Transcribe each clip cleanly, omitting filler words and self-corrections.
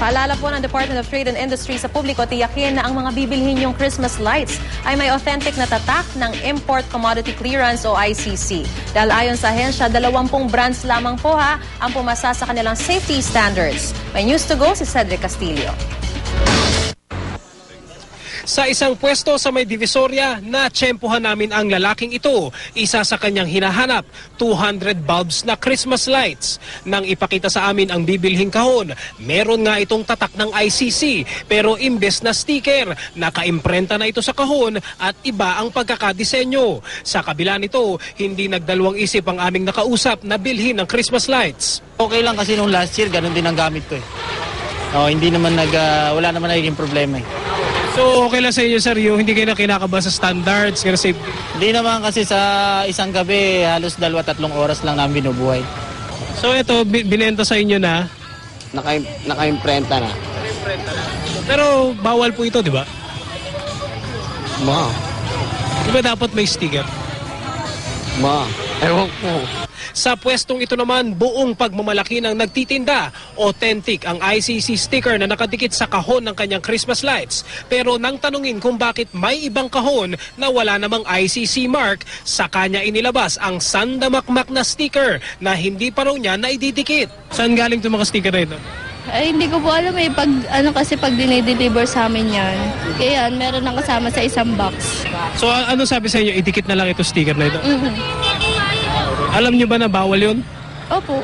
Paalala po ng Department of Trade and Industry sa publiko, tiyakin na ang mga bibilhin yung Christmas lights ay may authentic na tatak ng Import Commodity Clearance o ICC. Dahil ayon sa ahensya, 20 brands lamang po ang pumasa sa kanilang safety standards. May news to go si Cedric Castillo. Sa isang pwesto sa may Divisoria, natsyempohan namin ang lalaking ito. Isa sa kanyang hinahanap, 200 bulbs na Christmas lights. Nang ipakita sa amin ang bibilhing kahon, meron nga itong tatak ng ICC. Pero imbes na sticker, nakaimprenta na ito sa kahon at iba ang pagkakadisenyo. Sa kabila nito, hindi nagdalawang isip ang aming nakausap na bilhin ng Christmas lights. Okay lang kasi nung last year, ganun din ang gamit ko eh. Hindi naman wala naman naging problema eh. So okay lang sa inyo sir, yung hindi kayo na kinakaba sa standards, kasi hindi naman kasi sa isang gabi, halos 2-3 oras lang namin binubuhay. So ito, binenta sa inyo na? Naka-imprenta na. Pero bawal po ito, di ba? Di ba dapat may sticker? Ewan ko. Sa pwestong ito naman, buong pagmamalaki ng nagtitinda. Authentic ang ICC sticker na nakadikit sa kahon ng kanyang Christmas lights. Pero nang tanungin kung bakit may ibang kahon na wala namang ICC mark, sa kanya inilabas ang sandamakmak na sticker na hindi pa raw niya naididikit. Saan galing itong mga sticker na ito? Ay, hindi ko po alam eh. Pag dinideliver sa amin yan. Kaya meron nang kasama sa isang box. So ano sabi sa inyo, idikit na lang ito sticker na ito? Alam niyo ba na bawal yun? Opo.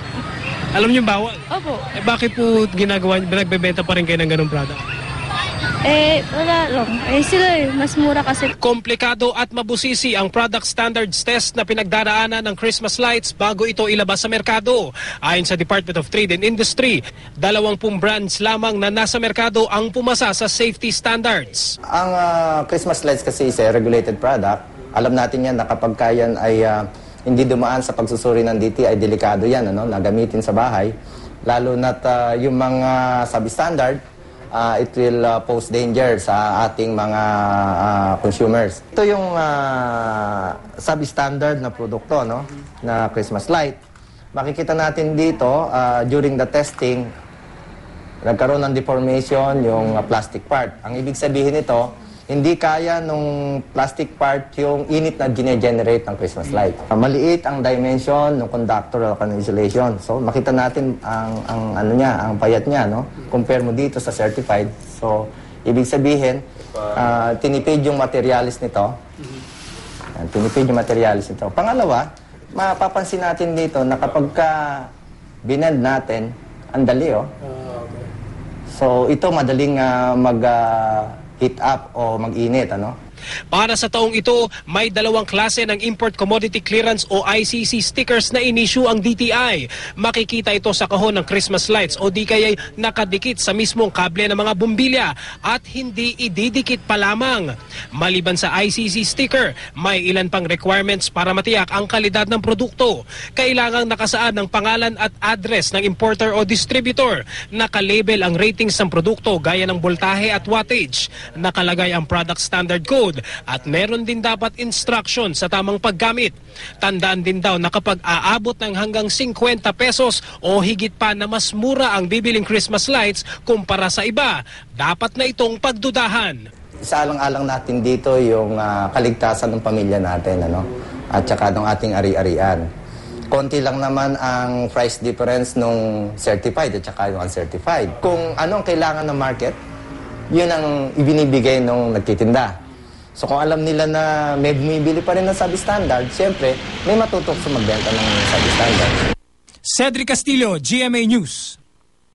Alam niyo bawal? Opo. Bakit po ginagawa niyo, nagbebenta pa rin kayo ng ganung product? Wala lang. Sila mas mura kasi. Komplikado at mabusisi ang product standards test na pinagdaraanan ng Christmas lights bago ito ilabas sa merkado. Ayon sa Department of Trade and Industry, 20 brands lamang na nasa merkado ang pumasa sa safety standards. Ang Christmas lights kasi is a regulated product. Alam natin yan na kapag kayan ay hindi dumaan sa pagsusuri ng DTI, delikado yan, na gamitin sa bahay. Lalo na't yung mga substandard, it will pose danger sa ating mga consumers. Ito yung substandard na produkto, na Christmas light. Makikita natin dito, during the testing, nagkaroon ng deformation yung plastic part. Ang ibig sabihin nito, hindi kaya nung plastic part yung init na gine-generate ng Christmas light. Maliit ang dimension ng conductor o insulation. So makita natin ang payat niya, Compare mo dito sa certified. So ibig sabihin, tinipid yung materialis nito. Tinipid yung materialis nito. Pangalawa, mapapansin natin dito na kapag binend natin, ang dali, So ito madaling heat up o mag-init, Para sa taong ito, may 2 klase ng Import Commodity Clearance o ICC stickers na in-issue ang DTI. Makikita ito sa kahon ng Christmas lights o di kaya'y nakadikit sa mismong kable ng mga bumbilya at hindi ididikit pa lamang. Maliban sa ICC sticker, may ilan pang requirements para matiyak ang kalidad ng produkto. Kailangang nakasaad ng pangalan at address ng importer o distributor. Nakalabel ang ratings ng produkto gaya ng voltahe at wattage. Nakalagay ang product standard code at meron din dapat instruction sa tamang paggamit. Tandaan din daw na kapag aabot ng hanggang 50 pesos o higit pa na mas mura ang bibiling Christmas lights kumpara sa iba, dapat na itong pagdudahan. Isaalang-alang natin dito yung kaligtasan ng pamilya natin, at saka ng ating ari-arian. Konti lang naman ang price difference nung certified at saka yung uncertified. Kung ano ang kailangan ng market, yun ang ibinibigay nung nagtitinda. So kung alam nila na may bumibili pa rin ng substandard, siyempre may matutok sa magbenta ng substandard. Cedric Castillo, GMA News.